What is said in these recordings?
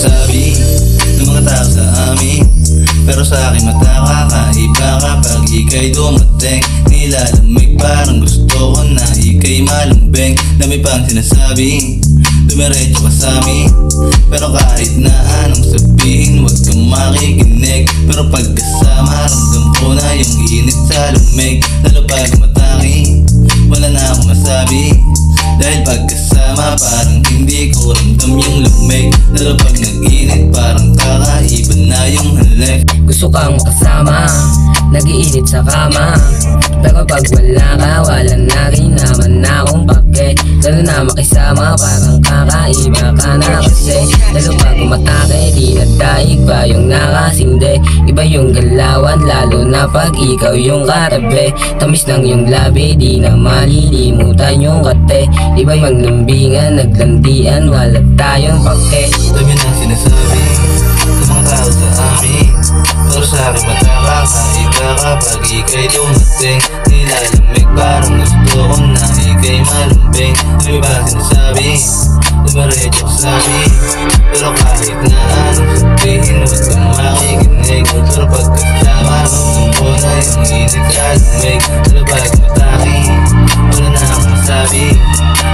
sinasabi ng mga tao sa amin, pero sa akin matakakaiba kapag ika'y dumating. Nilalamig parang gusto ko na ika'y malambing. Dami pang sinasabi, dumiretso ka sa amin, pero kahit na anong sabihin huwag kang makikinig. Pero pagkasama ramdam ko na yung init sa lumig. Lalo pag matangin, wala na akong masabi, dahil pagkasama parang hindi ko ramdam yung lumig. Lalo pag nag-init parang kakaiba na yung halik. Gusto kang makasama, nag-iinit sa kama, pero pag wala ka, wala na rin naman akong pake. Lalo na makisama, parang kakaiba ka na kasi. Lalo pag umatake, di na daig pa yung nakasinde. Iba yung galawan, lalo na pag ikaw yung katabi. Tamis ng yung labi, di na malilimutan yung kate. Iba yung lambingan, naglandian, wala tayong pake. Dami na sinasabi ng mga tao sa amin, pero sa akin matakakaiba kapag ika'y dumating. Nilalamig parang gusto ko na ika'y malambing. Dami ba sinasabi, dumiretso ka sa amin, pero kahit na anong sabihin huwag kang makikinig. Pero pagkasama ramdam ko na yung init sa lumig. Lalo pag matangin, wala na akong masabi,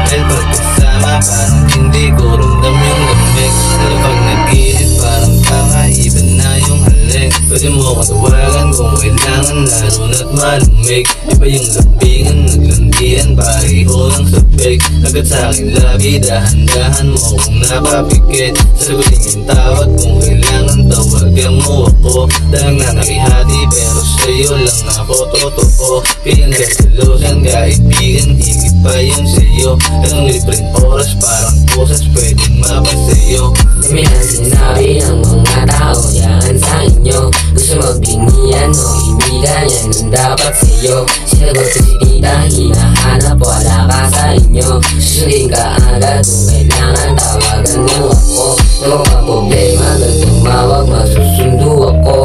dahil pagkasama parang hindi ko ramdam yung lamig. Lalo pag nag-init parang kakaiba na yung halik. Pwede mo katawagan kung kailangan, lalo na't malamig. Iba yung labingan, naglandian, pareho ng sabik. Agad sa'kin labi, dahan-dahan mo kung napapikit. Sagutin yung tawag kung kailangan, tawagan mo ako. Dahil na nakihati pero sa'yo lang ako totoo. Pinagkasalosan, kaibigan, higit pa yun sa'yo. Anong libreng oras, parang kusas pwedeng mapasayo. Dami na sinabi ng mga tao yan sa inyo. Gusto magbingian o hindi ganyan ang dapat sa'yo. Sinagot ko si tita, hinahanap wala ka sa inyo. Susundin ka agad kung kailangan, tawagan mo ako. Ng mga problema, doon tumawag, masusundo ako.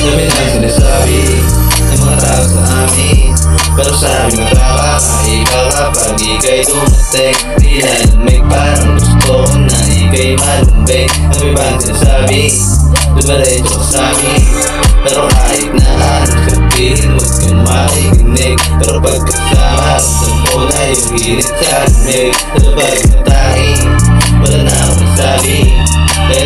Dami na sinasabi ng mga tao sa amin, pero sa akin matakakaiba kapag ika'y dumating. Nilalamig parang gusto ko na ika'y malambing. Dami bang sinasabi, dumiretso ka sa amin, pero kahit na anong sabihin huwag kang makikinig. Pero pagkasama ramdam ko na yung init sa lumig. Lalo pag matangin, wala na akong masabi, dahil